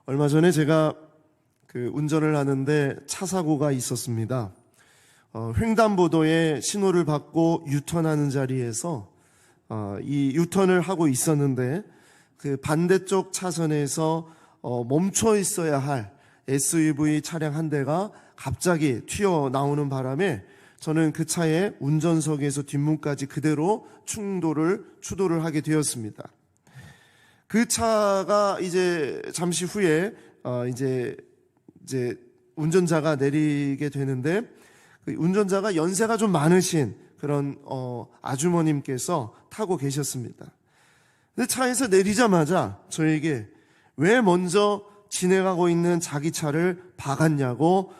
얼마 전에 제가 운전을 하는데 차 사고가 있었습니다. 횡단보도에 신호를 받고 유턴하는 자리에서 이 유턴을 하고 있었는데 그 반대쪽 차선에서 멈춰 있어야 할 SUV 차량 한 대가 갑자기 튀어나오는 바람에 저는 그 차의 운전석에서 뒷문까지 그대로 추돌을 하게 되었습니다. 그 차가 이제 잠시 후에 이제 운전자가 내리게 되는데, 그 운전자가 연세가 좀 많으신 그런 아주머님께서 타고 계셨습니다. 근데 차에서 내리자마자 저에게 왜 먼저 진행하고 있는 자기 차를 박았냐고,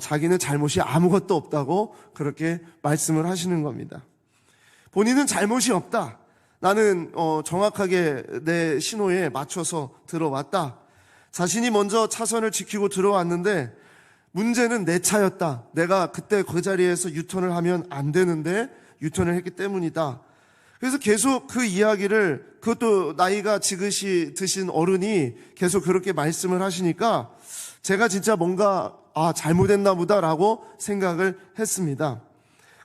자기는 잘못이 아무것도 없다고 그렇게 말씀을 하시는 겁니다. 본인은 잘못이 없다. 나는 정확하게 내 신호에 맞춰서 들어왔다. 자신이 먼저 차선을 지키고 들어왔는데 문제는 내 차였다. 내가 그때 그 자리에서 유턴을 하면 안 되는데 유턴을 했기 때문이다. 그래서 계속 그 이야기를, 그것도 나이가 지긋이 드신 어른이 계속 그렇게 말씀을 하시니까 제가 진짜 뭔가 잘못했나 보다라고 생각을 했습니다.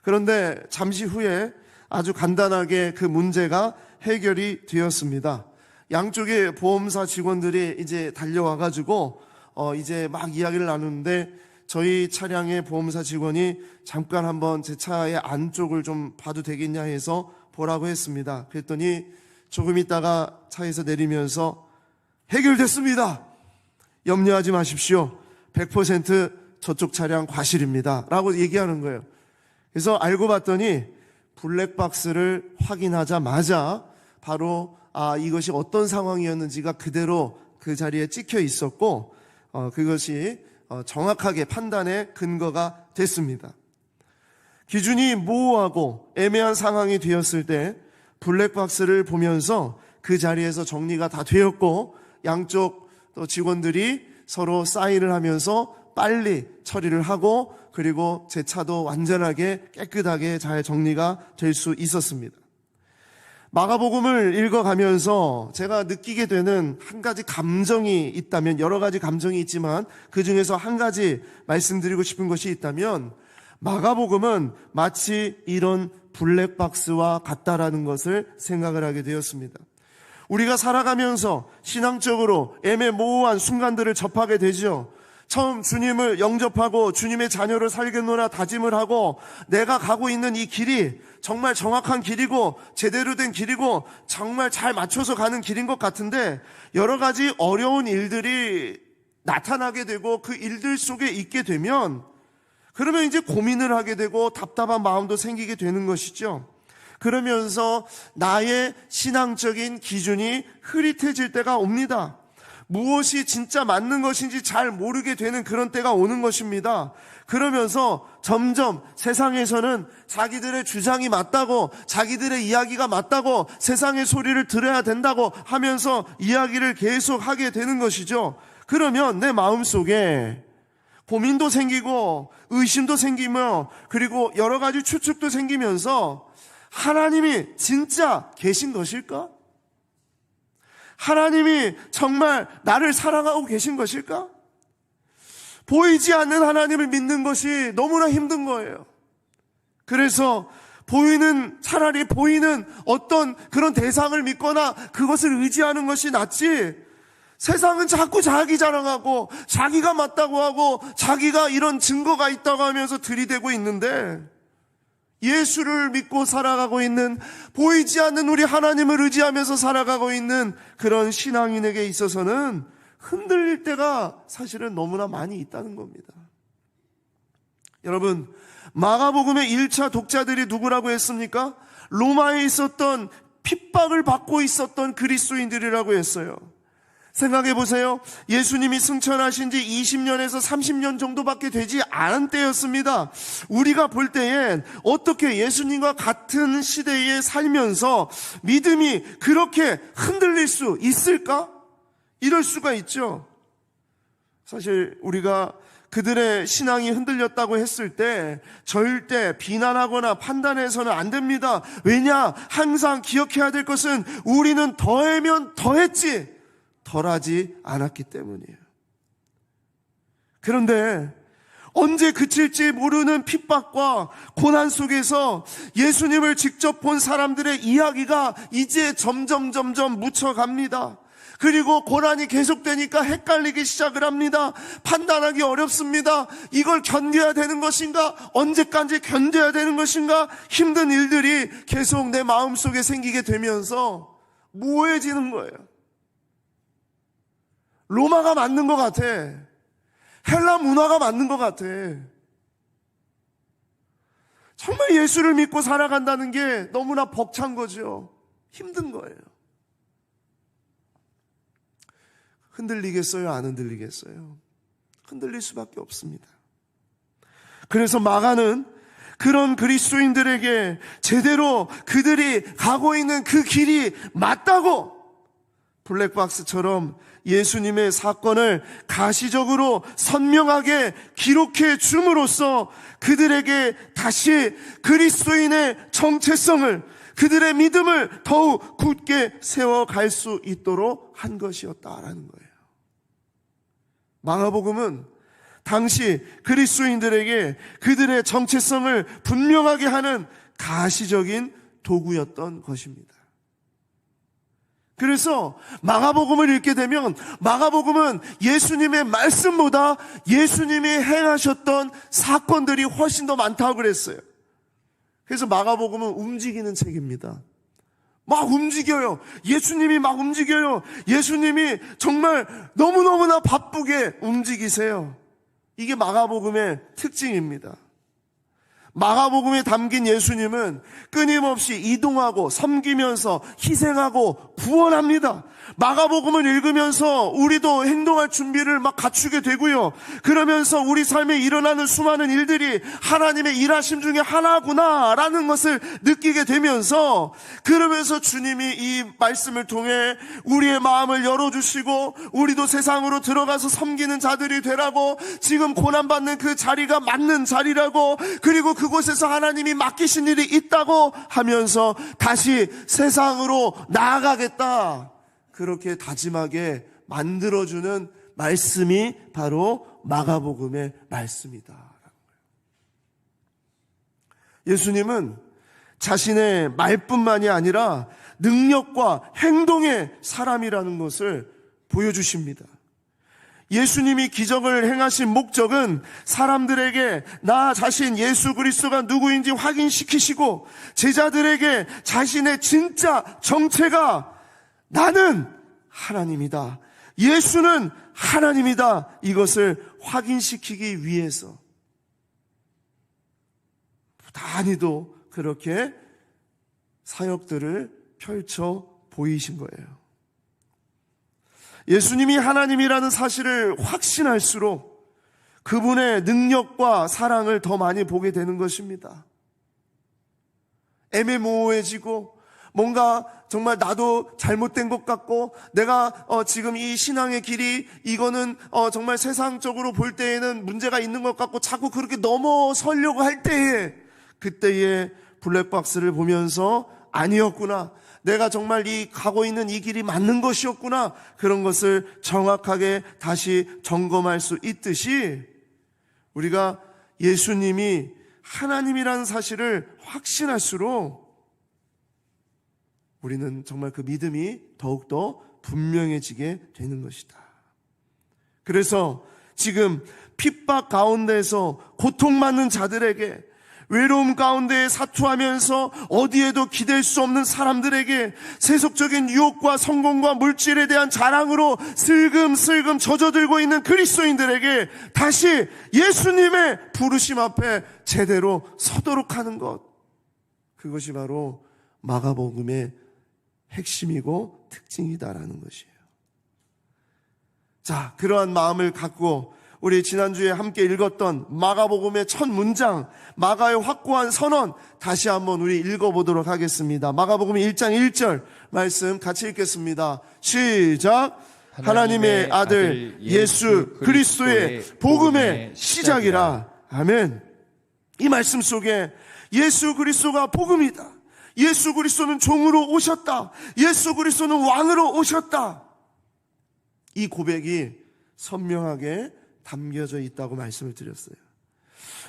그런데 잠시 후에 아주 간단하게 그 문제가 해결이 되었습니다. 양쪽에 보험사 직원들이 이제 달려와가지고 이제 막 이야기를 나누는데, 저희 차량의 보험사 직원이 잠깐 한번 제 차의 안쪽을 좀 봐도 되겠냐 해서 보라고 했습니다. 그랬더니 조금 있다가 차에서 내리면서 해결됐습니다. 염려하지 마십시오. 100% 저쪽 차량 과실입니다. 라고 얘기하는 거예요. 그래서 알고 봤더니 블랙박스를 확인하자마자 바로 이것이 어떤 상황이었는지가 그대로 그 자리에 찍혀 있었고, 그것이 정확하게 판단의 근거가 됐습니다. 기준이 모호하고 애매한 상황이 되었을 때 블랙박스를 보면서 그 자리에서 정리가 다 되었고, 양쪽 또 직원들이 서로 사인을 하면서 빨리 처리를 하고, 그리고 제 차도 완전하게 깨끗하게 잘 정리가 될 수 있었습니다. 마가복음을 읽어가면서 제가 느끼게 되는 한 가지 감정이 있다면, 여러 가지 감정이 있지만 그 중에서 한 가지 말씀드리고 싶은 것이 있다면, 마가복음은 마치 이런 블랙박스와 같다라는 것을 생각을 하게 되었습니다. 우리가 살아가면서 신앙적으로 애매모호한 순간들을 접하게 되죠. 처음 주님을 영접하고 주님의 자녀를 살겠노라 다짐을 하고, 내가 가고 있는 이 길이 정말 정확한 길이고 제대로 된 길이고 정말 잘 맞춰서 가는 길인 것 같은데, 여러 가지 어려운 일들이 나타나게 되고 그 일들 속에 있게 되면, 그러면 이제 고민을 하게 되고 답답한 마음도 생기게 되는 것이죠. 그러면서 나의 신앙적인 기준이 흐릿해질 때가 옵니다. 무엇이 진짜 맞는 것인지 잘 모르게 되는 그런 때가 오는 것입니다. 그러면서 점점 세상에서는 자기들의 주장이 맞다고, 자기들의 이야기가 맞다고, 세상의 소리를 들어야 된다고 하면서 이야기를 계속 하게 되는 것이죠. 그러면 내 마음속에 고민도 생기고 의심도 생기며, 그리고 여러 가지 추측도 생기면서, 하나님이 진짜 계신 것일까? 하나님이 정말 나를 사랑하고 계신 것일까? 보이지 않는 하나님을 믿는 것이 너무나 힘든 거예요. 그래서 차라리 보이는 어떤 그런 대상을 믿거나 그것을 의지하는 것이 낫지, 세상은 자꾸 자기 자랑하고 자기가 맞다고 하고 자기가 이런 증거가 있다고 하면서 들이대고 있는데, 예수를 믿고 살아가고 있는, 보이지 않는 우리 하나님을 의지하면서 살아가고 있는 그런 신앙인에게 있어서는 흔들릴 때가 사실은 너무나 많이 있다는 겁니다. 여러분, 마가복음의 1차 독자들이 누구라고 했습니까? 로마에 있었던, 핍박을 받고 있었던 그리스도인들이라고 했어요. 생각해 보세요. 예수님이 승천하신 지 20년에서 30년 정도밖에 되지 않은 때였습니다. 우리가 볼 때엔 어떻게 예수님과 같은 시대에 살면서 믿음이 그렇게 흔들릴 수 있을까? 이럴 수가 있죠. 사실 우리가 그들의 신앙이 흔들렸다고 했을 때 절대 비난하거나 판단해서는 안 됩니다. 왜냐? 항상 기억해야 될 것은 우리는 더하면 더했지 덜하지 않았기 때문이에요. 그런데 언제 그칠지 모르는 핍박과 고난 속에서 예수님을 직접 본 사람들의 이야기가 이제 점점 묻혀갑니다. 그리고 고난이 계속되니까 헷갈리기 시작을 합니다. 판단하기 어렵습니다. 이걸 견뎌야 되는 것인가? 언제까지 견뎌야 되는 것인가? 힘든 일들이 계속 내 마음속에 생기게 되면서 모호해지는 거예요. 로마가 맞는 것 같아. 헬라 문화가 맞는 것 같아. 정말 예수를 믿고 살아간다는 게 너무나 벅찬 거죠. 힘든 거예요. 흔들리겠어요? 안 흔들리겠어요? 흔들릴 수밖에 없습니다. 그래서 마가는 그런 그리스도인들에게 제대로 그들이 가고 있는 그 길이 맞다고 블랙박스처럼 예수님의 사건을 가시적으로 선명하게 기록해 줌으로써 그들에게 다시 그리스도인의 정체성을, 그들의 믿음을 더욱 굳게 세워갈 수 있도록 한 것이었다라는 거예요. 마가복음은 당시 그리스도인들에게 그들의 정체성을 분명하게 하는 가시적인 도구였던 것입니다. 그래서 마가복음을 읽게 되면 마가복음은 예수님의 말씀보다 예수님이 행하셨던 사건들이 훨씬 더 많다고 그랬어요. 그래서 마가복음은 움직이는 책입니다. 막 움직여요. 예수님이 막 움직여요. 예수님이 정말 너무너무나 바쁘게 움직이세요. 이게 마가복음의 특징입니다. 마가복음에 담긴 예수님은 끊임없이 이동하고 섬기면서 희생하고 구원합니다. 마가복음을 읽으면서 우리도 행동할 준비를 막 갖추게 되고요. 그러면서 우리 삶에 일어나는 수많은 일들이 하나님의 일하심 중에 하나구나라는 것을 느끼게 되면서, 그러면서 주님이 이 말씀을 통해 우리의 마음을 열어주시고 우리도 세상으로 들어가서 섬기는 자들이 되라고, 지금 고난받는 그 자리가 맞는 자리라고, 그리고 그곳에서 하나님이 맡기신 일이 있다고 하면서 다시 세상으로 나아가겠다, 그렇게 다짐하게 만들어주는 말씀이 바로 마가복음의 말씀이다. 예수님은 자신의 말뿐만이 아니라 능력과 행동의 사람이라는 것을 보여주십니다. 예수님이 기적을 행하신 목적은 사람들에게 나 자신 예수 그리스도가 누구인지 확인시키시고, 제자들에게 자신의 진짜 정체가 나는 하나님이다, 예수는 하나님이다, 이것을 확인시키기 위해서 단히도 그렇게 사역들을 펼쳐 보이신 거예요. 예수님이 하나님이라는 사실을 확신할수록 그분의 능력과 사랑을 더 많이 보게 되는 것입니다. 애매모호해지고 뭔가 정말 나도 잘못된 것 같고, 내가 지금 이 신앙의 길이 이거는 정말 세상적으로 볼 때에는 문제가 있는 것 같고 자꾸 그렇게 넘어서려고 할 때에, 그때에 블랙박스를 보면서 아니었구나, 내가 정말 이 가고 있는 이 길이 맞는 것이었구나, 그런 것을 정확하게 다시 점검할 수 있듯이, 우리가 예수님이 하나님이라는 사실을 확신할수록 우리는 정말 그 믿음이 더욱더 분명해지게 되는 것이다. 그래서 지금 핍박 가운데에서 고통받는 자들에게, 외로움 가운데 사투하면서 어디에도 기댈 수 없는 사람들에게, 세속적인 유혹과 성공과 물질에 대한 자랑으로 슬금슬금 젖어들고 있는 그리스도인들에게 다시 예수님의 부르심 앞에 제대로 서도록 하는 것, 그것이 바로 마가복음의 핵심이고 특징이다라는 것이에요. 자, 그러한 마음을 갖고 우리 지난주에 함께 읽었던 마가복음의 첫 문장, 마가의 확고한 선언, 다시 한번 우리 읽어보도록 하겠습니다. 마가복음 1장 1절 말씀 같이 읽겠습니다. 시작. 하나님의 아들 예수 그리스도의 복음의 시작이라. 아멘. 이 말씀 속에 예수 그리스도가 복음이다, 예수 그리스도는 종으로 오셨다, 예수 그리스도는 왕으로 오셨다, 이 고백이 선명하게 담겨져 있다고 말씀을 드렸어요.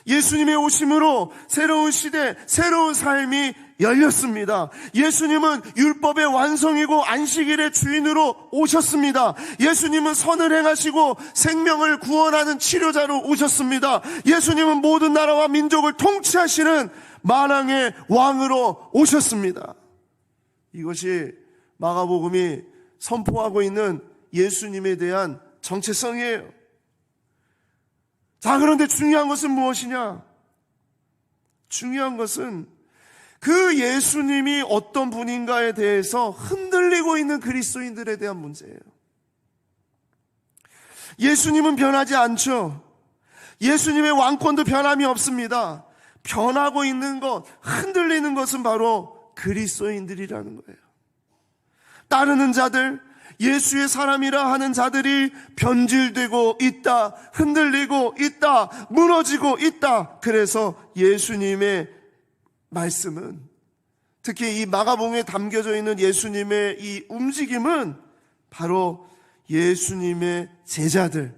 예수님의 오심으로 새로운 시대, 새로운 삶이 열렸습니다. 예수님은 율법의 완성이고 안식일의 주인으로 오셨습니다. 예수님은 선을 행하시고 생명을 구원하는 치료자로 오셨습니다. 예수님은 모든 나라와 민족을 통치하시는 만왕의 왕으로 오셨습니다. 이것이 마가복음이 선포하고 있는 예수님에 대한 정체성이에요. 자, 그런데 중요한 것은 무엇이냐? 중요한 것은 그 예수님이 어떤 분인가에 대해서 흔들리고 있는 그리스도인들에 대한 문제예요. 예수님은 변하지 않죠. 예수님의 왕권도 변함이 없습니다. 변하고 있는 것, 흔들리는 것은 바로 그리스도인들이라는 거예요. 따르는 자들, 예수의 사람이라 하는 자들이 변질되고 있다, 흔들리고 있다, 무너지고 있다. 그래서 예수님의 말씀은, 특히 이 마가복음에 담겨져 있는 예수님의 이 움직임은 바로 예수님의 제자들,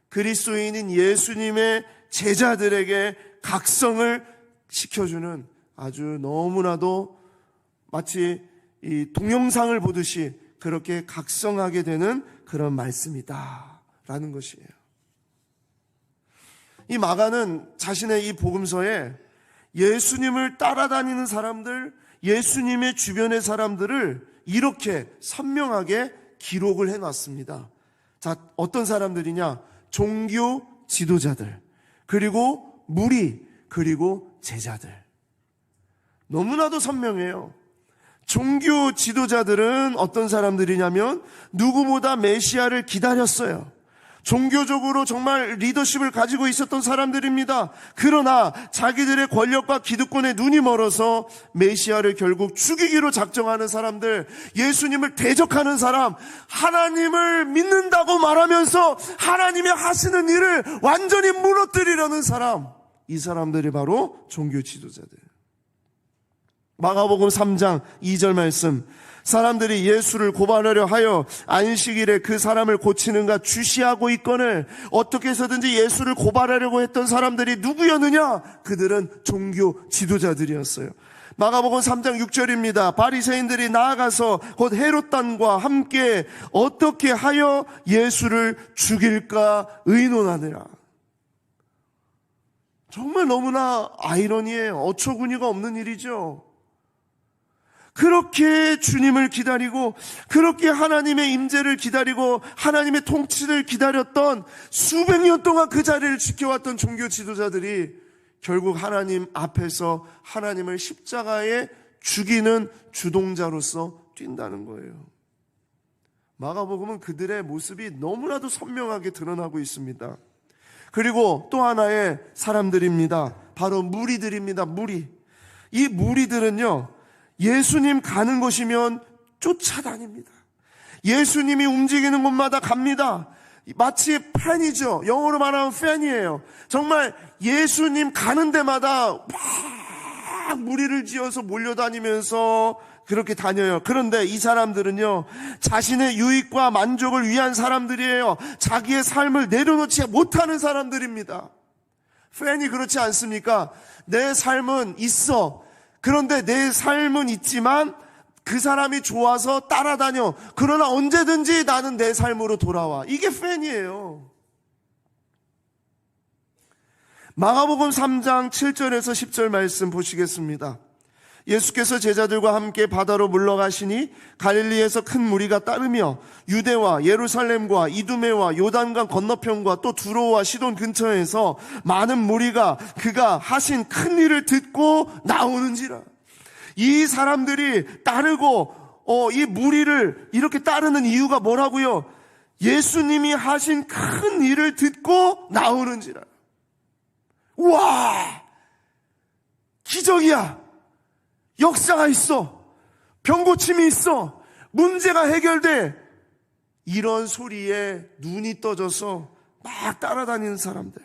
그리스도인인 예수님의 제자들에게 각성을 시켜주는 아주 너무나도 마치 이 동영상을 보듯이 그렇게 각성하게 되는 그런 말씀이다라는 것이에요. 이 마가는 자신의 이 복음서에 예수님을 따라다니는 사람들, 예수님의 주변의 사람들을 이렇게 선명하게 기록을 해놨습니다. 자, 어떤 사람들이냐? 종교 지도자들, 그리고 무리, 그리고 제자들. 너무나도 선명해요. 종교 지도자들은 어떤 사람들이냐면 누구보다 메시아를 기다렸어요. 종교적으로 정말 리더십을 가지고 있었던 사람들입니다. 그러나 자기들의 권력과 기득권에 눈이 멀어서 메시아를 결국 죽이기로 작정하는 사람들, 예수님을 대적하는 사람, 하나님을 믿는다고 말하면서 하나님이 하시는 일을 완전히 무너뜨리려는 사람, 이 사람들이 바로 종교 지도자들. 마가복음 3장 2절 말씀, 사람들이 예수를 고발하려 하여 안식일에 그 사람을 고치는가 주시하고 있거늘 어떻게 해서든지 예수를 고발하려고 했던 사람들이 누구였느냐? 그들은 종교 지도자들이었어요. 마가복음 3장 6절입니다. 바리새인들이 나아가서 곧 헤롯단과 함께 어떻게 하여 예수를 죽일까 의논하느라. 정말 너무나 아이러니해요. 어처구니가 없는 일이죠. 그렇게 주님을 기다리고, 그렇게 하나님의 임재를 기다리고 하나님의 통치를 기다렸던, 수백 년 동안 그 자리를 지켜왔던 종교 지도자들이 결국 하나님 앞에서 하나님을 십자가에 죽이는 주동자로서 뛴다는 거예요. 마가복음은 그들의 모습이 너무나도 선명하게 드러나고 있습니다. 그리고 또 하나의 사람들입니다. 바로 무리들입니다. 무리. 이 무리들은요, 예수님 가는 곳이면 쫓아다닙니다. 예수님이 움직이는 곳마다 갑니다. 마치 팬이죠. 영어로 말하면 팬이에요. 정말 예수님 가는 데마다 막 무리를 지어서 몰려다니면서 그렇게 다녀요. 그런데 이 사람들은요, 자신의 유익과 만족을 위한 사람들이에요. 자기의 삶을 내려놓지 못하는 사람들입니다. 팬이 그렇지 않습니까? 내 삶은 있어. 그런데 내 삶은 있지만 그 사람이 좋아서 따라다녀. 그러나 언제든지 나는 내 삶으로 돌아와. 이게 팬이에요. 마가복음 3장 7절에서 10절 말씀 보시겠습니다. 예수께서 제자들과 함께 바다로 물러가시니 갈릴리에서 큰 무리가 따르며 유대와 예루살렘과 이두메와 요단강 건너편과 또 두로와 시돈 근처에서 많은 무리가 그가 하신 큰 일을 듣고 나오는지라. 이 사람들이 따르고 이 무리를 이렇게 따르는 이유가 뭐라고요? 예수님이 하신 큰 일을 듣고 나오는지라. 우와, 기적이야. 역사가 있어. 병고침이 있어. 문제가 해결돼. 이런 소리에 눈이 떠져서 막 따라다니는 사람들.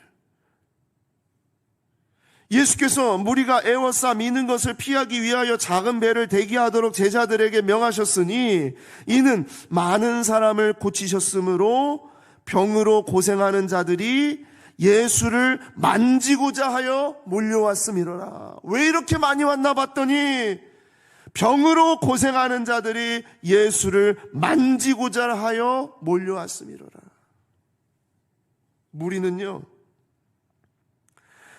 예수께서 무리가 애워싸 미는 것을 피하기 위하여 작은 배를 대기하도록 제자들에게 명하셨으니 이는 많은 사람을 고치셨으므로 병으로 고생하는 자들이 예수를 만지고자 하여 몰려왔음이로라. 왜 이렇게 많이 왔나 봤더니 병으로 고생하는 자들이 예수를 만지고자 하여 몰려왔음이로라. 무리는요,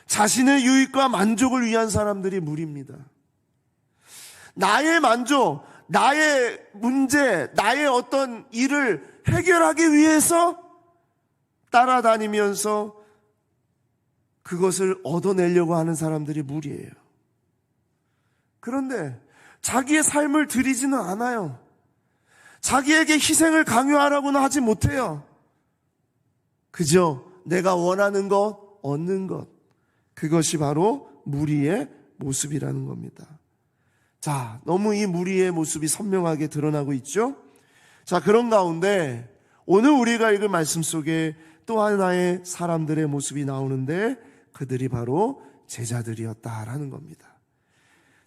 자신의 유익과 만족을 위한 사람들이 무리입니다. 나의 만족, 나의 문제, 나의 어떤 일을 해결하기 위해서 따라다니면서 그것을 얻어내려고 하는 사람들이 무리예요. 그런데 자기의 삶을 드리지는 않아요. 자기에게 희생을 강요하라고는 하지 못해요. 그저 내가 원하는 것, 얻는 것, 그것이 바로 무리의 모습이라는 겁니다. 자, 너무 이 무리의 모습이 선명하게 드러나고 있죠? 자, 그런 가운데 오늘 우리가 읽은 말씀 속에 또 하나의 사람들의 모습이 나오는데 그들이 바로 제자들이었다라는 겁니다.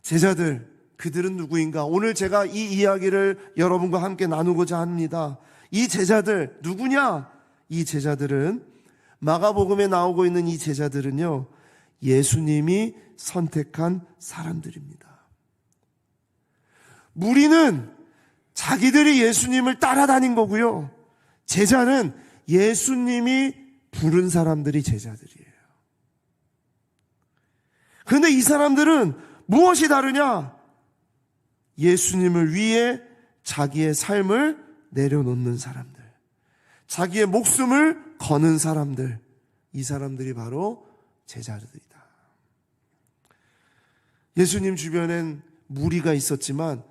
제자들, 그들은 누구인가? 오늘 제가 이 이야기를 여러분과 함께 나누고자 합니다. 이 제자들 누구냐? 이 제자들은, 마가복음에 나오고 있는 이 제자들은요, 예수님이 선택한 사람들입니다. 무리는 자기들이 예수님을 따라다닌 거고요, 제자는 예수님이 부른 사람들이 제자들이에요. 그런데 이 사람들은 무엇이 다르냐? 예수님을 위해 자기의 삶을 내려놓는 사람들, 자기의 목숨을 거는 사람들, 이 사람들이 바로 제자들이다. 예수님 주변엔 무리가 있었지만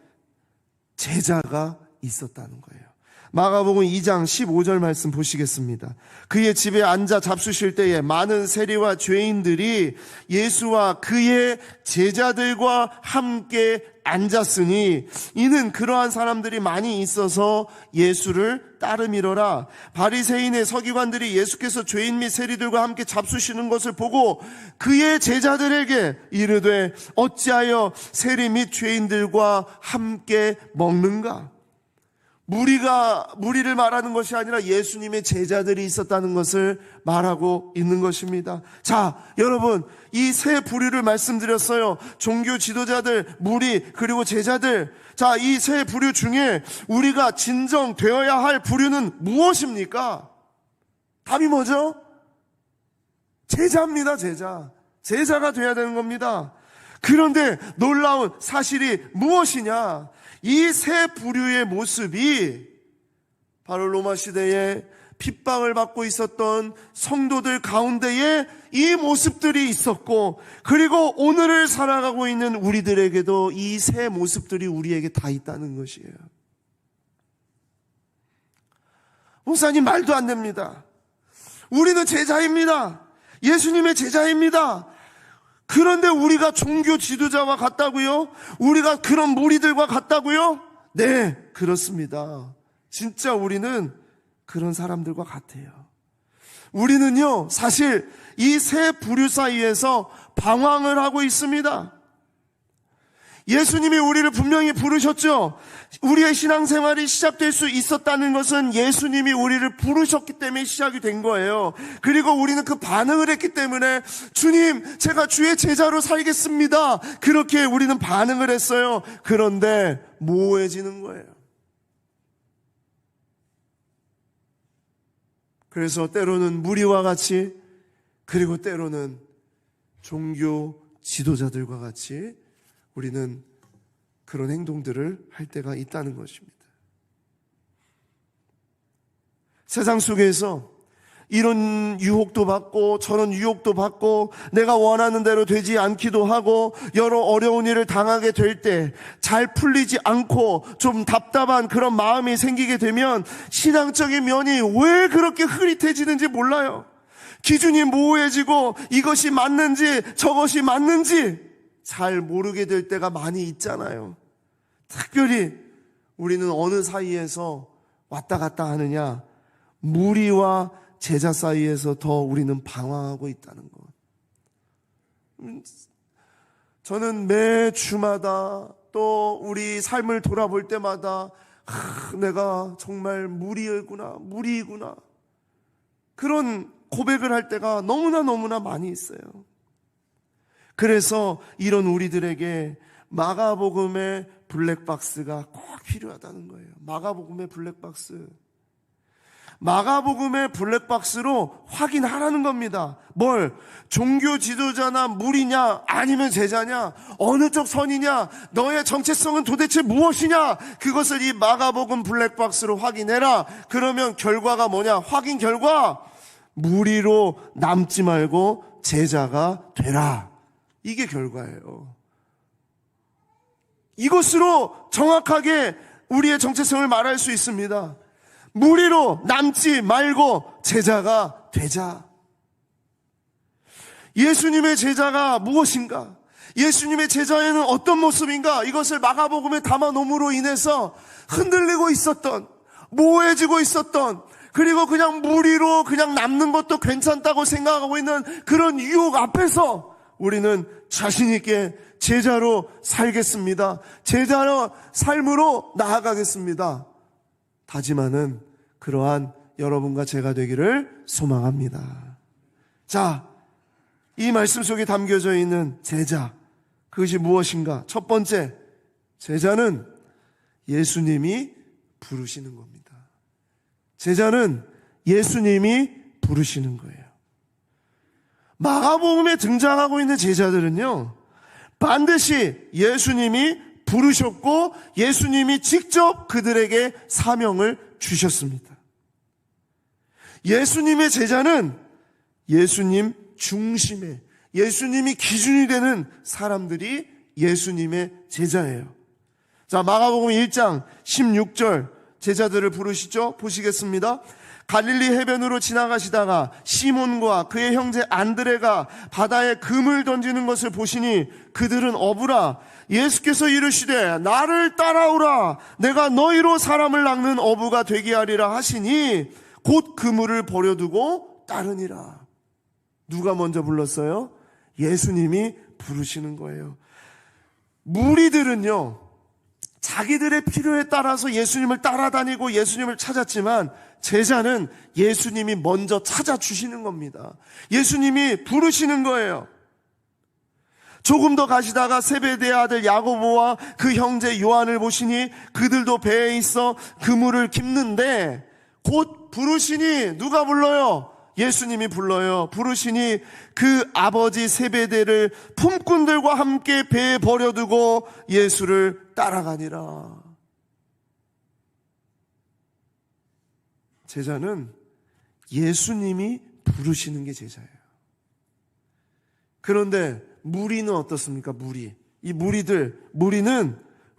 제자가 있었다는 거예요. 마가복음 2장 15절 말씀 보시겠습니다. 그의 집에 앉아 잡수실 때에 많은 세리와 죄인들이 예수와 그의 제자들과 함께 앉았으니 이는 그러한 사람들이 많이 있어서 예수를 따름이로라. 바리새인의 서기관들이 예수께서 죄인 및 세리들과 함께 잡수시는 것을 보고 그의 제자들에게 이르되 어찌하여 세리 및 죄인들과 함께 먹는가? 무리를 말하는 것이 아니라 예수님의 제자들이 있었다는 것을 말하고 있는 것입니다. 자, 여러분, 이 세 부류를 말씀드렸어요. 종교 지도자들, 무리, 그리고 제자들. 자, 이 세 부류 중에 우리가 진정 되어야 할 부류는 무엇입니까? 답이 뭐죠? 제자입니다, 제자. 제자가 돼야 되는 겁니다. 그런데 놀라운 사실이 무엇이냐? 이 세 부류의 모습이 바로 로마 시대에 핍박을 받고 있었던 성도들 가운데에 이 모습들이 있었고, 그리고 오늘을 살아가고 있는 우리들에게도 이 세 모습들이 우리에게 다 있다는 것이에요. 목사님, 말도 안 됩니다. 우리는 제자입니다. 예수님의 제자입니다. 그런데 우리가 종교 지도자와 같다고요? 우리가 그런 무리들과 같다고요? 네, 그렇습니다. 진짜 우리는 그런 사람들과 같아요. 우리는요, 사실 이 세 부류 사이에서 방황을 하고 있습니다. 예수님이 우리를 분명히 부르셨죠. 우리의 신앙생활이 시작될 수 있었다는 것은 예수님이 우리를 부르셨기 때문에 시작이 된 거예요. 그리고 우리는 그 반응을 했기 때문에 주님, 제가 주의 제자로 살겠습니다, 그렇게 우리는 반응을 했어요. 그런데 모호해지는 거예요. 그래서 때로는 무리와 같이, 그리고 때로는 종교 지도자들과 같이 우리는 그런 행동들을 할 때가 있다는 것입니다. 세상 속에서 이런 유혹도 받고 저런 유혹도 받고 내가 원하는 대로 되지 않기도 하고 여러 어려운 일을 당하게 될 때 잘 풀리지 않고 좀 답답한 그런 마음이 생기게 되면 신앙적인 면이 왜 그렇게 흐릿해지는지 몰라요. 기준이 모호해지고 이것이 맞는지 저것이 맞는지 잘 모르게 될 때가 많이 있잖아요. 특별히 우리는 어느 사이에서 왔다 갔다 하느냐? 무리와 제자 사이에서 더 우리는 방황하고 있다는 것. 저는 매 주마다 또 우리 삶을 돌아볼 때마다 내가 정말 무리이구나 그런 고백을 할 때가 너무나 많이 있어요. 그래서 이런 우리들에게 마가복음의 블랙박스가 꼭 필요하다는 거예요. 마가복음의 블랙박스. 마가복음의 블랙박스로 확인하라는 겁니다. 뭘? 종교 지도자나 무리냐 아니면 제자냐, 어느 쪽 선이냐, 너의 정체성은 도대체 무엇이냐, 그것을 이 마가복음 블랙박스로 확인해라. 그러면 결과가 뭐냐? 확인 결과 무리로 남지 말고 제자가 되라. 이게 결과예요. 이것으로 정확하게 우리의 정체성을 말할 수 있습니다. 무리로 남지 말고 제자가 되자. 예수님의 제자가 무엇인가? 예수님의 제자에는 어떤 모습인가? 이것을 마가복음에 담아놓음으로 인해서 흔들리고 있었던, 모호해지고 있었던, 그리고 그냥 무리로 그냥 남는 것도 괜찮다고 생각하고 있는 그런 유혹 앞에서 우리는 자신 있게 제자로 살겠습니다. 제자로 삶으로 나아가겠습니다. 다짐하는 그러한 여러분과 제가 되기를 소망합니다. 자, 이 말씀 속에 담겨져 있는 제자, 그것이 무엇인가? 첫 번째, 제자는 예수님이 부르시는 겁니다. 제자는 예수님이 부르시는 거예요. 마가복음에 등장하고 있는 제자들은요, 반드시 예수님이 부르셨고 예수님이 직접 그들에게 사명을 주셨습니다. 예수님의 제자는 예수님 중심에, 예수님이 기준이 되는 사람들이 예수님의 제자예요. 자, 마가복음 1장 16절 제자들을 부르시죠. 보시겠습니다. 갈릴리 해변으로 지나가시다가 시몬과 그의 형제 안드레가 바다에 금을 던지는 것을 보시니 그들은 어부라. 예수께서 이르시되 나를 따라오라. 내가 너희로 사람을 낚는 어부가 되게 하리라 하시니 곧 그물을 버려두고 따르니라. 누가 먼저 불렀어요? 예수님이 부르시는 거예요. 무리들은요, 자기들의 필요에 따라서 예수님을 따라다니고 예수님을 찾았지만 제자는 예수님이 먼저 찾아주시는 겁니다. 예수님이 부르시는 거예요. 조금 더 가시다가 세베대의 아들 야고보와 그 형제 요한을 보시니 그들도 배에 있어 그물을 깁는데 곧 부르시니 누가 불러요? 예수님이 불러요. 부르시니 그 아버지 세베대를 품꾼들과 함께 배에 버려두고 예수를 따라가니라. 제자는 예수님이 부르시는 게 제자예요. 그런데 무리는 어떻습니까? 무리는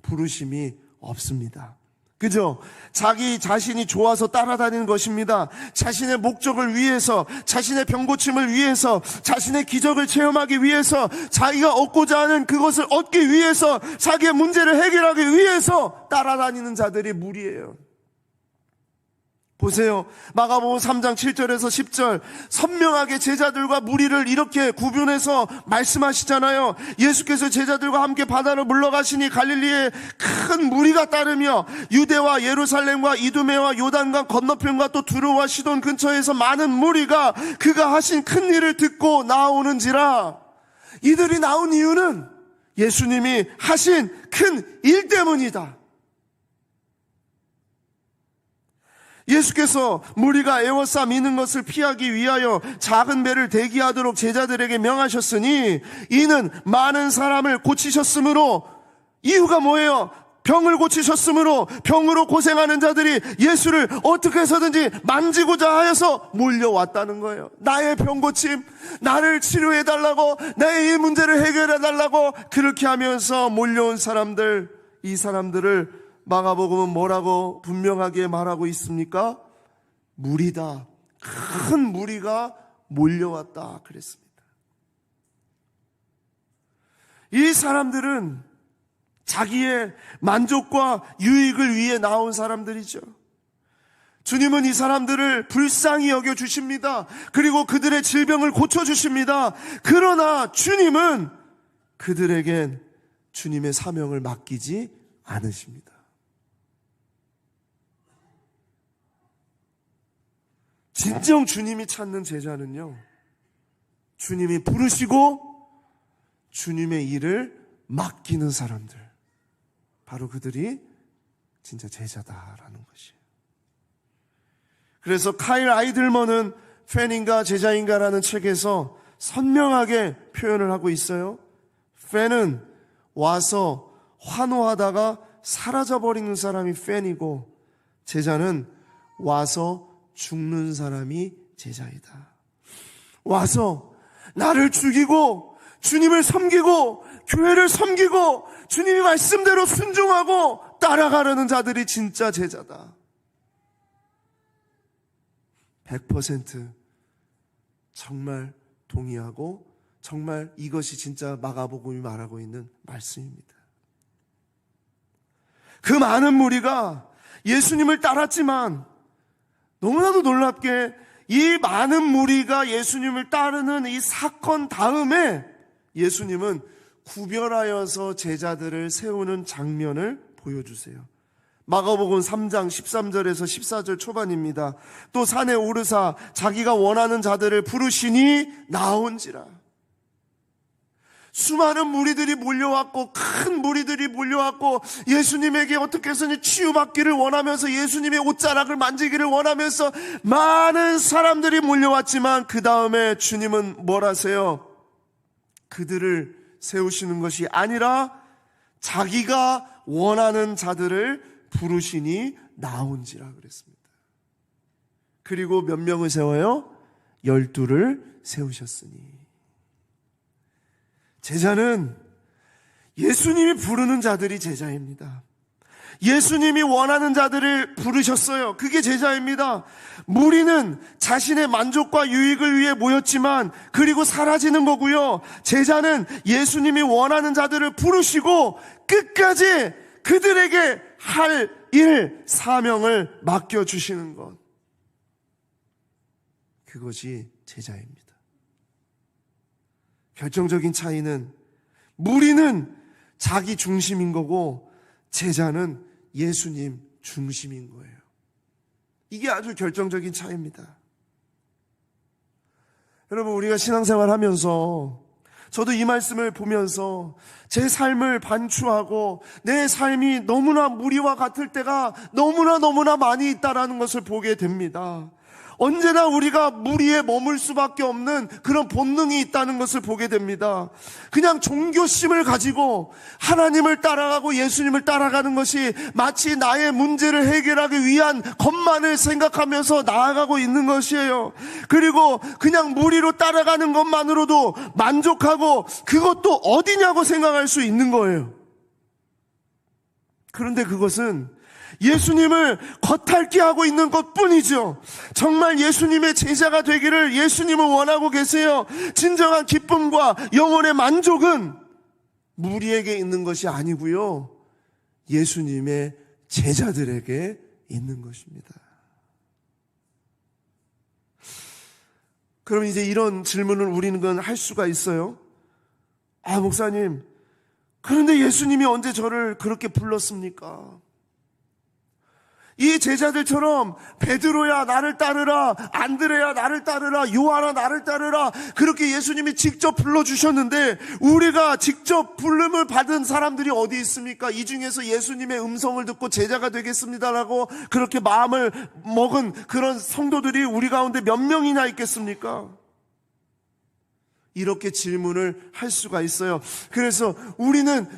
부르심이 없습니다. 그죠? 자기 자신이 좋아서 따라다니는 것입니다. 자신의 목적을 위해서, 자신의 병고침을 위해서, 자신의 기적을 체험하기 위해서, 자기가 얻고자 하는 그것을 얻기 위해서, 자기의 문제를 해결하기 위해서 따라다니는 자들이 무리예요. 보세요. 마가복음 3장 7절에서 10절 선명하게 제자들과 무리를 이렇게 구분해서 말씀하시잖아요. 예수께서 제자들과 함께 바다로 물러가시니 갈릴리에 큰 무리가 따르며 유대와 예루살렘과 이두메와 요단강 건너편과 또 두로와 시돈 근처에서 많은 무리가 그가 하신 큰 일을 듣고 나오는지라. 이들이 나온 이유는 예수님이 하신 큰 일 때문이다. 예수께서 무리가 에워싸 미는 것을 피하기 위하여 작은 배를 대기하도록 제자들에게 명하셨으니 이는 많은 사람을 고치셨으므로, 이유가 뭐예요? 병을 고치셨으므로 병으로 고생하는 자들이 예수를 어떻게 해서든지 만지고자 하여서 몰려왔다는 거예요. 나의 병 고침, 나를 치료해달라고, 나의 이 문제를 해결해달라고 그렇게 하면서 몰려온 사람들, 이 사람들을 마가복음은 뭐라고 분명하게 말하고 있습니까? 무리다. 큰 무리가 몰려왔다 그랬습니다. 이 사람들은 자기의 만족과 유익을 위해 나온 사람들이죠. 주님은 이 사람들을 불쌍히 여겨주십니다. 그리고 그들의 질병을 고쳐주십니다. 그러나 주님은 그들에겐 주님의 사명을 맡기지 않으십니다. 진정 주님이 찾는 제자는요, 주님이 부르시고 주님의 일을 맡기는 사람들, 바로 그들이 진짜 제자다라는 것이에요. 그래서 카일 아이들먼은 팬인가 제자인가라는 책에서 선명하게 표현을 하고 있어요. 팬은 와서 환호하다가 사라져버리는 사람이 팬이고, 제자는 와서 죽는 사람이 제자이다. 와서 나를 죽이고 주님을 섬기고 교회를 섬기고 주님의 말씀대로 순종하고 따라가려는 자들이 진짜 제자다. 100% 정말 동의하고 정말 이것이 진짜 마가복음이 말하고 있는 말씀입니다. 그 많은 무리가 예수님을 따랐지만 너무나도 놀랍게 이 많은 무리가 예수님을 따르는 이 사건 다음에 예수님은 구별하여서 제자들을 세우는 장면을 보여주세요. 마가복음 3장 13절에서 14절 초반입니다. 또 산에 오르사 자기가 원하는 자들을 부르시니 나온지라. 수많은 무리들이 몰려왔고, 큰 무리들이 몰려왔고, 예수님에게 어떻게 해서는 치유받기를 원하면서 예수님의 옷자락을 만지기를 원하면서 많은 사람들이 몰려왔지만, 그 다음에 주님은 뭘 하세요? 그들을 세우시는 것이 아니라 자기가 원하는 자들을 부르시니 나온지라 그랬습니다. 그리고 몇 명을 세워요? 12를 세우셨으니. 제자는 예수님이 부르는 자들이 제자입니다. 예수님이 원하는 자들을 부르셨어요. 그게 제자입니다. 무리는 자신의 만족과 유익을 위해 모였지만 그리고 사라지는 거고요. 제자는 예수님이 원하는 자들을 부르시고 끝까지 그들에게 할 일, 사명을 맡겨주시는 것. 그것이 제자입니다. 결정적인 차이는 무리는 자기 중심인 거고 제자는 예수님 중심인 거예요. 이게 아주 결정적인 차이입니다. 여러분, 우리가 신앙생활 하면서 저도 이 말씀을 보면서 제 삶을 반추하고 내 삶이 너무나 무리와 같을 때가 너무나 많이 있다라는 것을 보게 됩니다. 언제나 우리가 무리에 머물 수밖에 없는 그런 본능이 있다는 것을 보게 됩니다. 그냥 종교심을 가지고 하나님을 따라가고 예수님을 따라가는 것이 마치 나의 문제를 해결하기 위한 것만을 생각하면서 나아가고 있는 것이에요. 그리고 그냥 무리로 따라가는 것만으로도 만족하고 그것도 어디냐고 생각할 수 있는 거예요. 그런데 그것은 예수님을 겉핥게 하고 있는 것뿐이죠. 정말 예수님의 제자가 되기를 예수님은 원하고 계세요. 진정한 기쁨과 영혼의 만족은 무리에게 있는 것이 아니고요, 예수님의 제자들에게 있는 것입니다. 그럼 이제 이런 질문을 우리는 할 수가 있어요. 아, 목사님, 그런데 예수님이 언제 저를 그렇게 불렀습니까? 이 제자들처럼 베드로야 나를 따르라, 안드레야 나를 따르라, 요한아 나를 따르라, 그렇게 예수님이 직접 불러주셨는데 우리가 직접 부름을 받은 사람들이 어디 있습니까? 이 중에서 예수님의 음성을 듣고 제자가 되겠습니다라고 그렇게 마음을 먹은 그런 성도들이 우리 가운데 몇 명이나 있겠습니까? 이렇게 질문을 할 수가 있어요. 그래서 우리는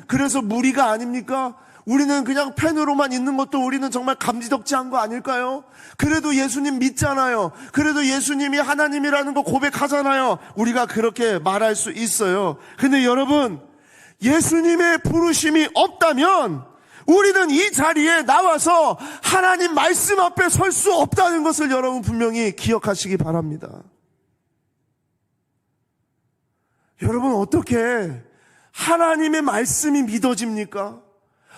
무리가 아닙니까? 우리는 그냥 팬으로만 있는 것도 우리는 정말 감지덕지한 거 아닐까요? 그래도 예수님 믿잖아요. 그래도 예수님이 하나님이라는 거 고백하잖아요. 우리가 그렇게 말할 수 있어요. 근데 여러분, 예수님의 부르심이 없다면 우리는 이 자리에 나와서 하나님 말씀 앞에 설 수 없다는 것을 여러분 분명히 기억하시기 바랍니다. 여러분, 어떻게 하나님의 말씀이 믿어집니까?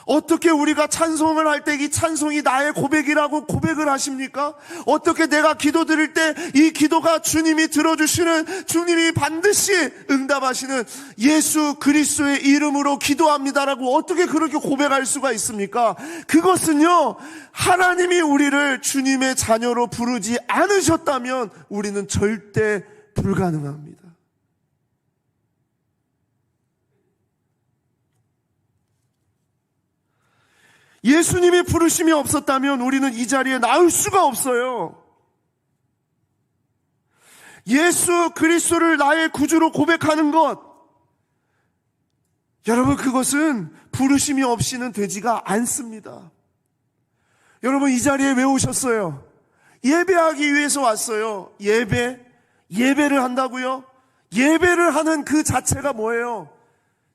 어떻게 우리가 찬송을 할 때 이 찬송이 나의 고백이라고 고백을 하십니까? 어떻게 내가 기도 드릴 때 이 기도가 주님이 들어주시는, 주님이 반드시 응답하시는 예수 그리스도의 이름으로 기도합니다라고 어떻게 그렇게 고백할 수가 있습니까? 그것은요, 하나님이 우리를 주님의 자녀로 부르지 않으셨다면 우리는 절대 불가능합니다. 예수님의 부르심이 없었다면 우리는 이 자리에 나올 수가 없어요. 예수 그리스도를 나의 구주로 고백하는 것, 여러분, 그것은 부르심이 없이는 되지가 않습니다. 여러분, 이 자리에 왜 오셨어요? 예배하기 위해서 왔어요. 예배를 한다고요? 예배를 하는 그 자체가 뭐예요?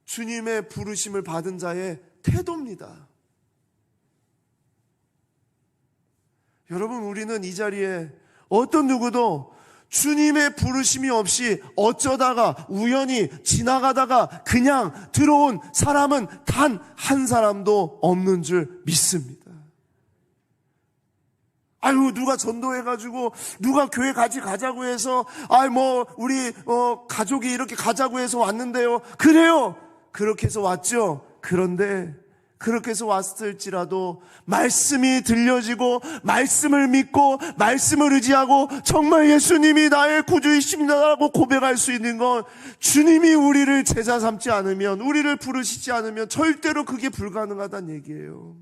주님의 부르심을 받은 자의 태도입니다. 여러분, 우리는 이 자리에 어떤 누구도 주님의 부르심이 없이 어쩌다가 우연히 지나가다가 그냥 들어온 사람은 단 한 사람도 없는 줄 믿습니다. 아유, 누가 전도해가지고, 누가 교회 같이 가자고 해서, 우리 가족이 이렇게 가자고 해서 왔는데요. 그래요. 그렇게 해서 왔죠. 그런데 그렇게 해서 왔을지라도 말씀이 들려지고 말씀을 믿고 말씀을 의지하고 정말 예수님이 나의 구주이십니다라고 고백할 수 있는 건, 주님이 우리를 제자 삼지 않으면, 우리를 부르시지 않으면 절대로 그게 불가능하다는 얘기예요.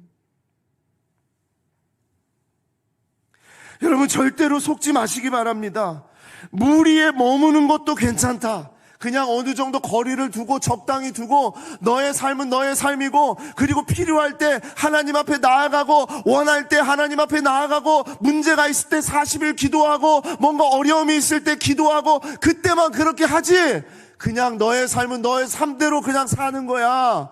여러분, 절대로 속지 마시기 바랍니다. 무리에 머무는 것도 괜찮다. 그냥 어느 정도 거리를 두고 적당히 두고 너의 삶은 너의 삶이고, 그리고 필요할 때 하나님 앞에 나아가고, 원할 때 하나님 앞에 나아가고, 문제가 있을 때 40일 기도하고, 뭔가 어려움이 있을 때 기도하고, 그때만 그렇게 하지, 그냥 너의 삶은 너의 삶대로 그냥 사는 거야.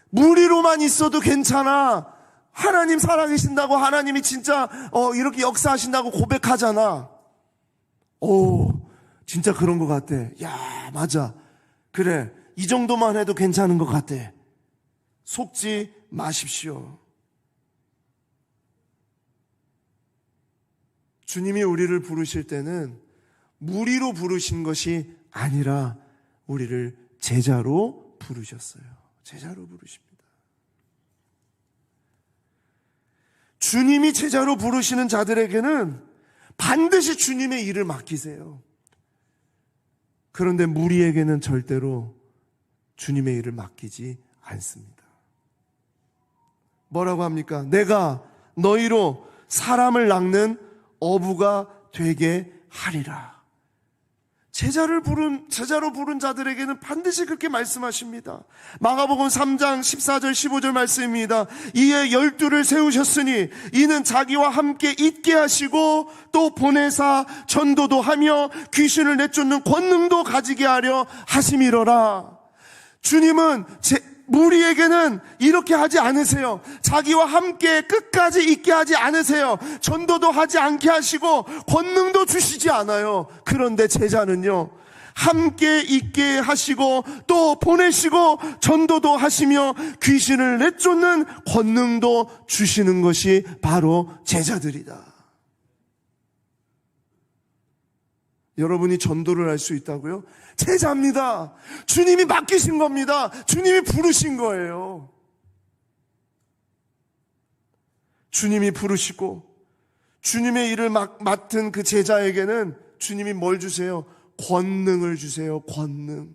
무리로만 있어도 괜찮아. 하나님 살아계신다고, 하나님이 진짜 이렇게 역사하신다고 고백하잖아. 진짜 그런 것 같아. 야, 맞아. 그래, 이 정도만 해도 괜찮은 것 같아. 속지 마십시오. 주님이 우리를 부르실 때는 무리로 부르신 것이 아니라 우리를 제자로 부르셨어요. 제자로 부르십니다. 주님이 제자로 부르시는 자들에게는 반드시 주님의 일을 맡기세요. 그런데 무리에게는 절대로 주님의 일을 맡기지 않습니다. 뭐라고 합니까? 내가 너희로 사람을 낚는 어부가 되게 하리라. 제자로 부른 자들에게는 반드시 그렇게 말씀하십니다. 마가복음 3장 14절 15절 말씀입니다. 이에 12를 세우셨으니 이는 자기와 함께 있게 하시고 또 보내사 전도도 하며 귀신을 내쫓는 권능도 가지게 하려 하심이로라. 주님은 무리에게는 이렇게 하지 않으세요. 자기와 함께 끝까지 있게 하지 않으세요. 전도도 하지 않게 하시고 권능도 주시지 않아요. 그런데 제자는요, 함께 있게 하시고 또 보내시고 전도도 하시며 귀신을 내쫓는 권능도 주시는 것이 바로 제자들이다. 여러분이 전도를 할 수 있다고요? 제자입니다. 주님이 맡기신 겁니다. 주님이 부르신 거예요. 주님이 부르시고 주님의 일을 맡은 그 제자에게는 주님이 뭘 주세요? 권능을 주세요. 권능.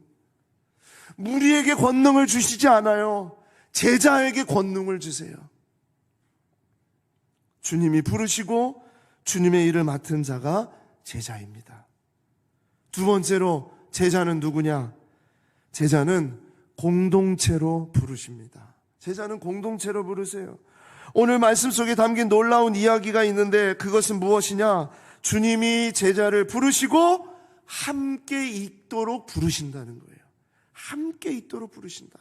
무리에게 권능을 주시지 않아요. 제자에게 권능을 주세요. 주님이 부르시고 주님의 일을 맡은 자가 제자입니다. 두 번째로, 제자는 누구냐? 제자는 공동체로 부르십니다. 제자는 공동체로 부르세요. 오늘 말씀 속에 담긴 놀라운 이야기가 있는데 그것은 무엇이냐? 주님이 제자를 부르시고 함께 있도록 부르신다는 거예요. 함께 있도록 부르신다.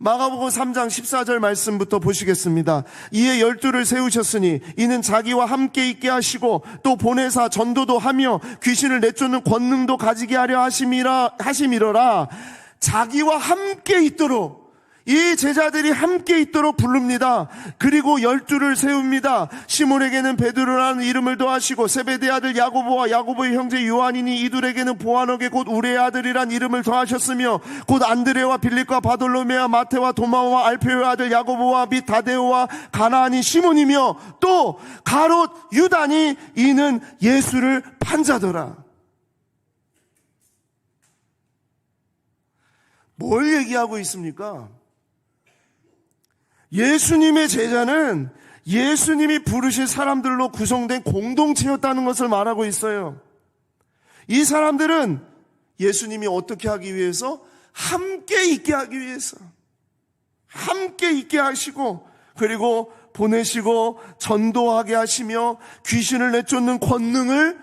마가복음 3장 14절 말씀부터 보시겠습니다. 이에 12를 세우셨으니 이는 자기와 함께 있게 하시고 또 보내사 전도도 하며 귀신을 내쫓는 권능도 가지게 하려 하심이로라. 자기와 함께 있도록, 이 제자들이 함께 있도록 부릅니다. 그리고 12를 세웁니다. 시몬에게는 베드로라는 이름을 더하시고 세베대 아들 야고보와 야고보의 형제 요한이니 이둘에게는 보아너게 곧 우레의 아들이란 이름을 더하셨으며 곧 안드레와 빌립과 바돌로메와 마테와 도마와 알페오의 아들 야고보와 및 다데오와 가나안인 시몬이며 또 가롯 유다니 이는 예수를 판자더라. 뭘 얘기하고 있습니까? 예수님의 제자는 예수님이 부르실 사람들로 구성된 공동체였다는 것을 말하고 있어요. 이 사람들은 예수님이 어떻게 하기 위해서? 함께 있게 하기 위해서. 함께 있게 하시고 그리고 보내시고 전도하게 하시며 귀신을 내쫓는 권능을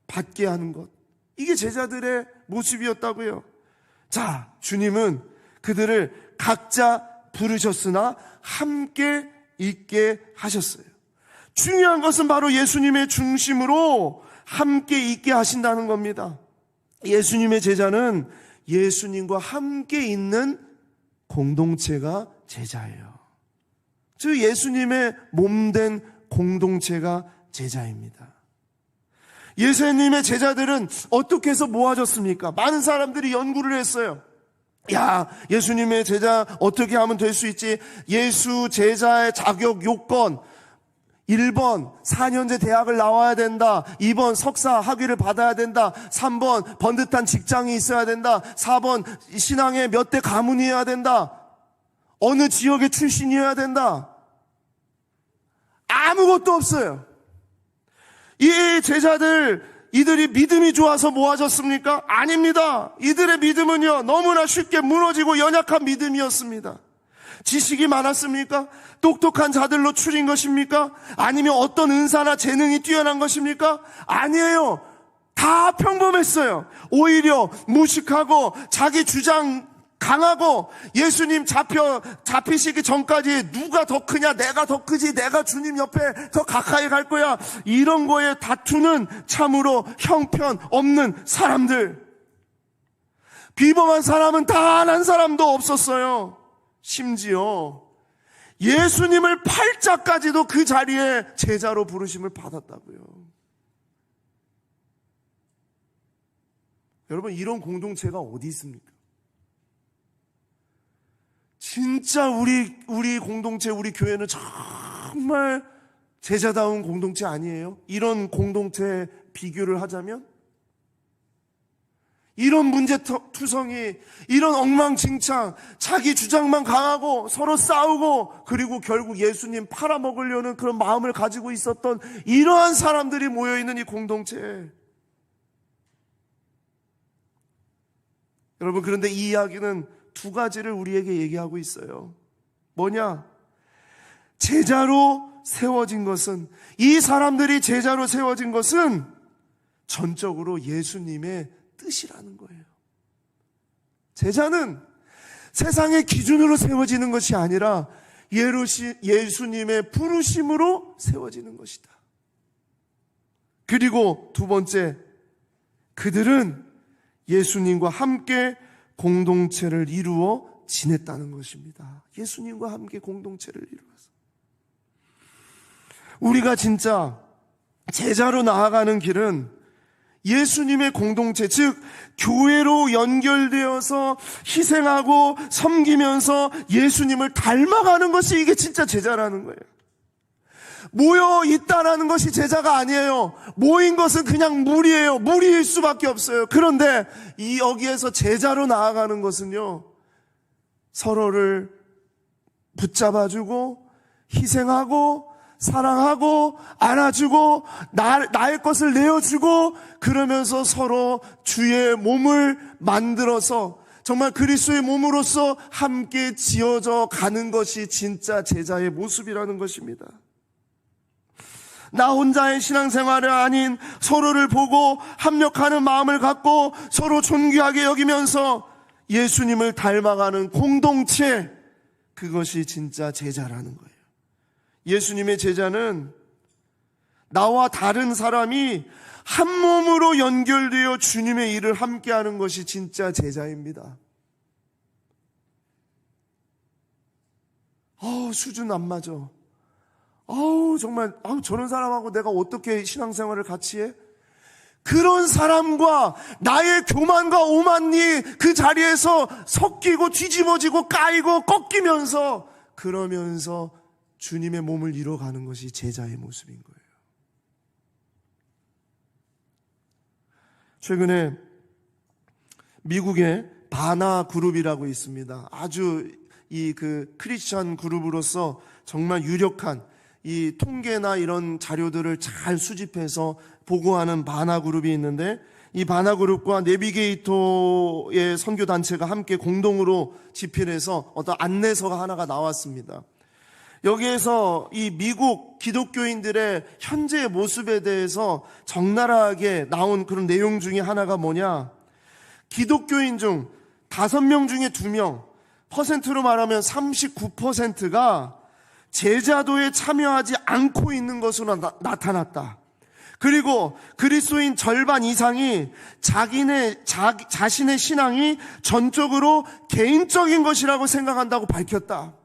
받게 하는 것. 이게 제자들의 모습이었다고요. 자, 주님은 그들을 각자 부르셨으나 함께 있게 하셨어요. 중요한 것은 바로 예수님의 중심으로 함께 있게 하신다는 겁니다. 예수님의 제자는 예수님과 함께 있는 공동체가 제자예요. 즉 예수님의 몸된 공동체가 제자입니다. 예수님의 제자들은 어떻게 해서 모아졌습니까? 많은 사람들이 연구를 했어요. 야, 예수님의 제자 어떻게 하면 될 수 있지? 예수 제자의 자격 요건 1번 4년제 대학을 나와야 된다. 2번 석사 학위를 받아야 된다. 3번 번듯한 직장이 있어야 된다. 4번 신앙의 몇 대 가문이어야 된다. 어느 지역의 출신이어야 된다. 아무것도 없어요. 이 제자들 이들이 믿음이 좋아서 모아졌습니까? 아닙니다. 이들의 믿음은요 너무나 쉽게 무너지고 연약한 믿음이었습니다. 지식이 많았습니까? 똑똑한 자들로 추린 것입니까? 아니면 어떤 은사나 재능이 뛰어난 것입니까? 아니에요. 다 평범했어요. 오히려 무식하고 자기 주장 강하고 예수님 잡히시기 전까지 누가 더 크냐, 내가 더 크지, 내가 주님 옆에 더 가까이 갈 거야, 이런 거에 다투는 참으로 형편없는 사람들. 비범한 사람은 단 한 사람도 없었어요. 심지어 예수님을 팔자까지도 그 자리에 제자로 부르심을 받았다고요. 여러분, 이런 공동체가 어디 있습니까? 진짜 우리 공동체, 우리 교회는 정말 제자다운 공동체 아니에요? 이런 공동체 비교를 하자면? 이런 문제투성이, 이런 엉망진창, 자기 주장만 강하고 서로 싸우고 그리고 결국 예수님 팔아먹으려는 그런 마음을 가지고 있었던 이러한 사람들이 모여있는 이 공동체. 여러분, 그런데 이 이야기는 두 가지를 우리에게 얘기하고 있어요. 뭐냐? 제자로 세워진 것은, 이 사람들이 제자로 세워진 것은 전적으로 예수님의 뜻이라는 거예요. 제자는 세상의 기준으로 세워지는 것이 아니라 예수님의 부르심으로 세워지는 것이다. 그리고 두 번째, 그들은 예수님과 함께 공동체를 이루어 지냈다는 것입니다. 예수님과 함께 공동체를 이루어서 우리가 진짜 제자로 나아가는 길은 예수님의 공동체, 즉 교회로 연결되어서 희생하고 섬기면서 예수님을 닮아가는 것이 이게 진짜 제자라는 거예요. 모여 있다라는 것이 제자가 아니에요. 모인 것은 그냥 무리예요. 무리일 수밖에 없어요. 그런데 여기에서 제자로 나아가는 것은요, 서로를 붙잡아주고 희생하고 사랑하고 안아주고 나의 것을 내어주고 그러면서 서로 주의 몸을 만들어서 정말 그리스도의 몸으로서 함께 지어져 가는 것이 진짜 제자의 모습이라는 것입니다. 나 혼자의 신앙생활이 아닌 서로를 보고 합력하는 마음을 갖고 서로 존귀하게 여기면서 예수님을 닮아가는 공동체, 그것이 진짜 제자라는 거예요. 예수님의 제자는 나와 다른 사람이 한 몸으로 연결되어 주님의 일을 함께하는 것이 진짜 제자입니다. 수준 안 맞아. 정말 저런 사람하고 내가 어떻게 신앙생활을 같이 해? 그런 사람과 나의 교만과 오만이 그 자리에서 섞이고 뒤집어지고 까이고 꺾이면서 그러면서 주님의 몸을 이뤄가는 것이 제자의 모습인 거예요. 최근에 미국에 바나 그룹이라고 있습니다. 아주 크리스천 그룹으로서 정말 유력한 이 통계나 이런 자료들을 잘 수집해서 보고하는 바나 그룹이 있는데, 이 바나 그룹과 내비게이터의 선교 단체가 함께 공동으로 집필해서 어떤 안내서가 하나가 나왔습니다. 여기에서 이 미국 기독교인들의 현재의 모습에 대해서 적나라하게 나온 그런 내용 중에 하나가 뭐냐? 기독교인 중 5명 중에 2명, 퍼센트로 말하면 39%가 제자도에 참여하지 않고 있는 것으로 나타났다. 그리고 그리스도인 절반 이상이 자신의 신앙이 전적으로 개인적인 것이라고 생각한다고 밝혔다.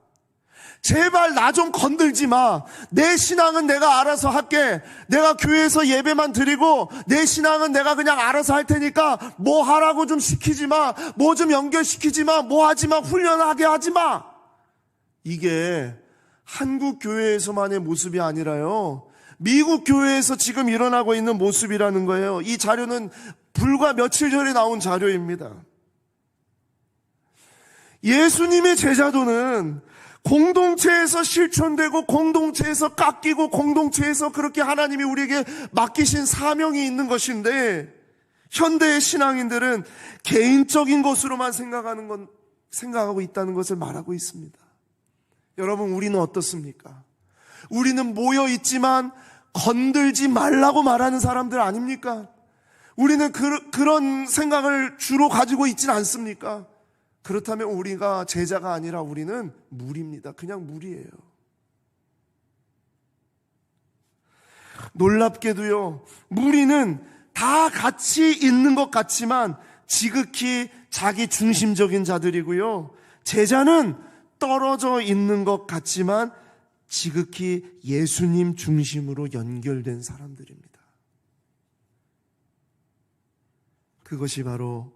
제발 나 좀 건들지 마. 내 신앙은 내가 알아서 할게. 내가 교회에서 예배만 드리고 내 신앙은 내가 그냥 알아서 할 테니까 뭐 하라고 좀 시키지 마. 뭐 좀 연결시키지 마. 뭐 하지 마. 훈련하게 하지 마. 이게 한국 교회에서만의 모습이 아니라요, 미국 교회에서 지금 일어나고 있는 모습이라는 거예요. 이 자료는 불과 며칠 전에 나온 자료입니다. 예수님의 제자도는 공동체에서 실천되고 공동체에서 깎이고 공동체에서 그렇게 하나님이 우리에게 맡기신 사명이 있는 것인데, 현대의 신앙인들은 개인적인 것으로만 생각하고 있다는 것을 말하고 있습니다. 여러분, 우리는 어떻습니까? 우리는 모여 있지만 건들지 말라고 말하는 사람들 아닙니까? 우리는 그런 생각을 주로 가지고 있진 않습니까? 그렇다면 우리가 제자가 아니라 우리는 무리입니다. 그냥 무리예요. 놀랍게도요, 무리는 다 같이 있는 것 같지만 지극히 자기 중심적인 자들이고요, 제자는 떨어져 있는 것 같지만 지극히 예수님 중심으로 연결된 사람들입니다. 그것이 바로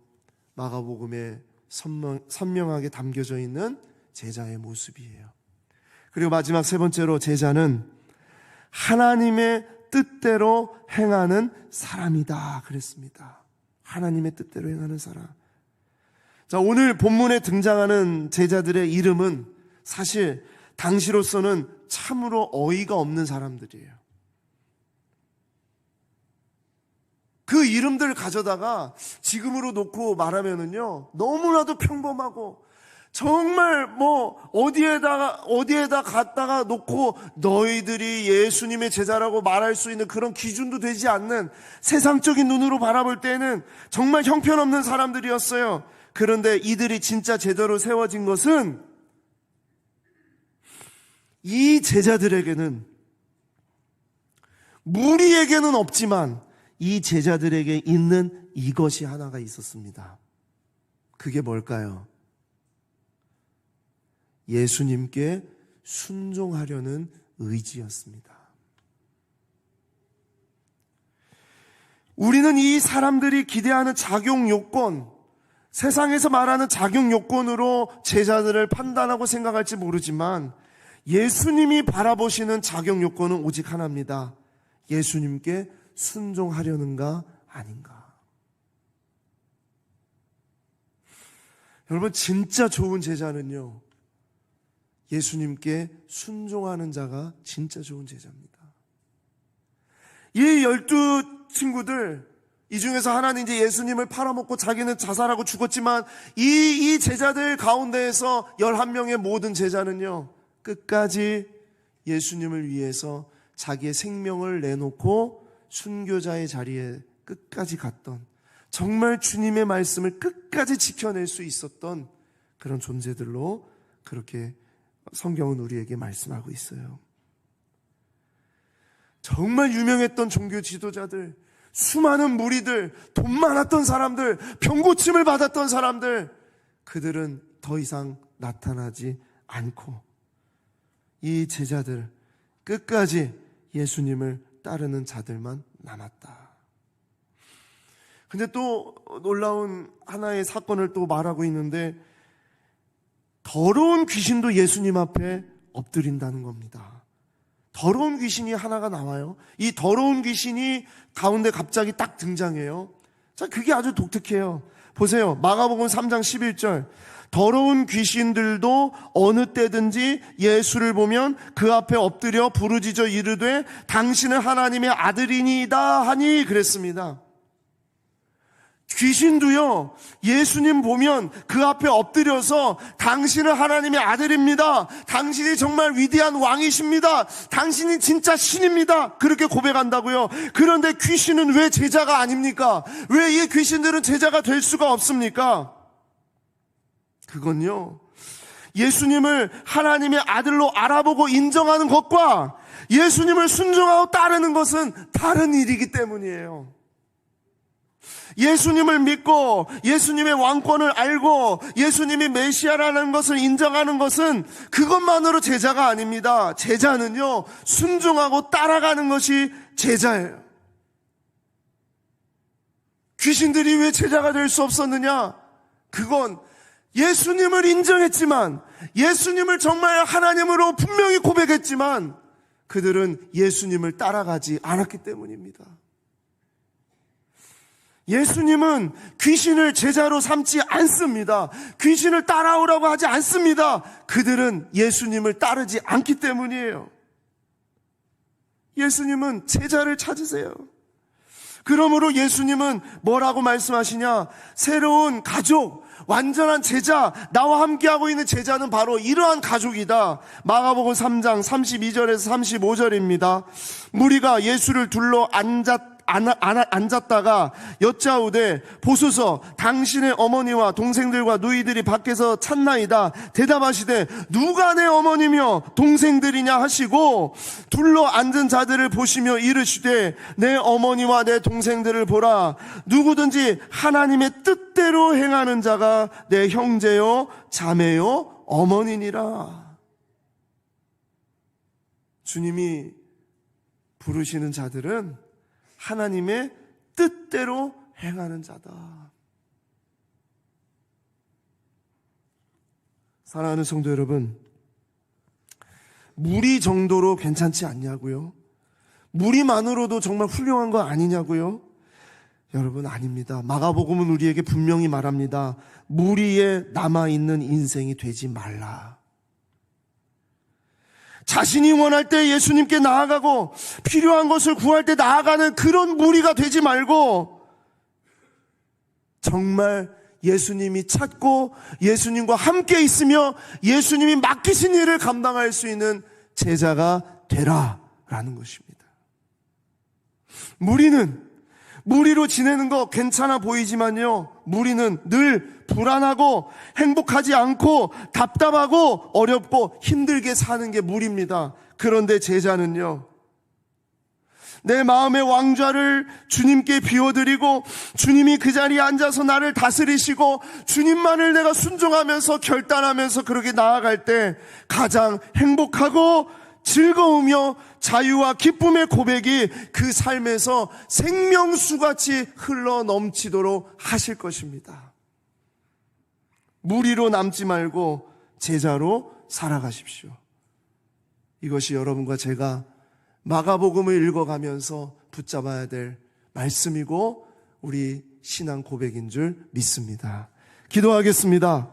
마가복음에 선명하게 담겨져 있는 제자의 모습이에요. 그리고 마지막 3번째로, 제자는 하나님의 뜻대로 행하는 사람이다 그랬습니다. 하나님의 뜻대로 행하는 사람. 자, 오늘 본문에 등장하는 제자들의 이름은 사실 당시로서는 참으로 어이가 없는 사람들이에요. 그 이름들 가져다가 지금으로 놓고 말하면은요, 너무나도 평범하고 정말 어디에다 갖다가 놓고 너희들이 예수님의 제자라고 말할 수 있는 그런 기준도 되지 않는, 세상적인 눈으로 바라볼 때는 정말 형편없는 사람들이었어요. 그런데 이들이 진짜 제대로 세워진 것은 이 제자들에게는, 무리에게는 없지만 이 제자들에게 있는 이것이 하나가 있었습니다. 그게 뭘까요? 예수님께 순종하려는 의지였습니다. 우리는 이 사람들이 기대하는 자격 요건, 세상에서 말하는 자격 요건으로 제자들을 판단하고 생각할지 모르지만 예수님이 바라보시는 자격 요건은 오직 하나입니다. 예수님께 순종하려는가 아닌가. 여러분, 진짜 좋은 제자는요, 예수님께 순종하는 자가 진짜 좋은 제자입니다. 이 12친구들, 이 중에서 하나는 이제 예수님을 팔아먹고 자기는 자살하고 죽었지만 이 제자들 가운데에서 11명의 모든 제자는요, 끝까지 예수님을 위해서 자기의 생명을 내놓고 순교자의 자리에 끝까지 갔던, 정말 주님의 말씀을 끝까지 지켜낼 수 있었던 그런 존재들로 그렇게 성경은 우리에게 말씀하고 있어요. 정말 유명했던 종교 지도자들, 수많은 무리들, 돈 많았던 사람들, 병고침을 받았던 사람들, 그들은 더 이상 나타나지 않고 이 제자들, 끝까지 예수님을 따르는 자들만 남았다. 근데 또 놀라운 하나의 사건을 또 말하고 있는데, 더러운 귀신도 예수님 앞에 엎드린다는 겁니다. 더러운 귀신이 하나가 나와요. 이 더러운 귀신이 가운데 갑자기 딱 등장해요. 자, 그게 아주 독특해요. 보세요. 마가복음 3장 11절. 더러운 귀신들도 어느 때든지 예수를 보면 그 앞에 엎드려 부르짖어 이르되 당신은 하나님의 아들이니이다 하니 그랬습니다. 귀신도요, 예수님 보면 그 앞에 엎드려서 당신은 하나님의 아들입니다. 당신이 정말 위대한 왕이십니다. 당신이 진짜 신입니다. 그렇게 고백한다고요. 그런데 귀신은 왜 제자가 아닙니까? 왜 이 귀신들은 제자가 될 수가 없습니까? 그건요, 예수님을 하나님의 아들로 알아보고 인정하는 것과 예수님을 순종하고 따르는 것은 다른 일이기 때문이에요. 예수님을 믿고 예수님의 왕권을 알고 예수님이 메시아라는 것을 인정하는 것은 그것만으로 제자가 아닙니다. 제자는요, 순종하고 따라가는 것이 제자예요. 귀신들이 왜 제자가 될 수 없었느냐? 그건 예수님을 인정했지만, 예수님을 정말 하나님으로 분명히 고백했지만 그들은 예수님을 따라가지 않았기 때문입니다. 예수님은 귀신을 제자로 삼지 않습니다. 귀신을 따라오라고 하지 않습니다. 그들은 예수님을 따르지 않기 때문이에요. 예수님은 제자를 찾으세요. 그러므로 예수님은 뭐라고 말씀하시냐? 새로운 가족, 완전한 제자, 나와 함께하고 있는 제자는 바로 이러한 가족이다. 마가복음 3장 32절에서 35절입니다. 무리가 예수를 둘러 앉았다가 여짜오되 보소서 당신의 어머니와 동생들과 누이들이 밖에서 찾나이다. 대답하시되 누가 내 어머니며 동생들이냐 하시고 둘러 앉은 자들을 보시며 이르시되 내 어머니와 내 동생들을 보라. 누구든지 하나님의 뜻대로 행하는 자가 내 형제요 자매요 어머니니라. 주님이 부르시는 자들은 하나님의 뜻대로 행하는 자다. 사랑하는 성도 여러분, 무리 정도로 괜찮지 않냐고요? 무리만으로도 정말 훌륭한 거 아니냐고요? 여러분, 아닙니다. 마가복음은 우리에게 분명히 말합니다. 무리에 남아있는 인생이 되지 말라. 자신이 원할 때 예수님께 나아가고 필요한 것을 구할 때 나아가는 그런 무리가 되지 말고, 정말 예수님이 찾고 예수님과 함께 있으며 예수님이 맡기신 일을 감당할 수 있는 제자가 되라라는 것입니다. 무리로 지내는 거 괜찮아 보이지만요, 무리는 늘 불안하고 행복하지 않고 답답하고 어렵고 힘들게 사는 게 무리입니다. 그런데 제자는요, 내 마음의 왕좌를 주님께 비워드리고 주님이 그 자리에 앉아서 나를 다스리시고 주님만을 내가 순종하면서 결단하면서 그렇게 나아갈 때 가장 행복하고 즐거우며 자유와 기쁨의 고백이 그 삶에서 생명수같이 흘러 넘치도록 하실 것입니다. 무리로 남지 말고 제자로 살아가십시오. 이것이 여러분과 제가 마가복음을 읽어가면서 붙잡아야 될 말씀이고 우리 신앙 고백인 줄 믿습니다. 기도하겠습니다.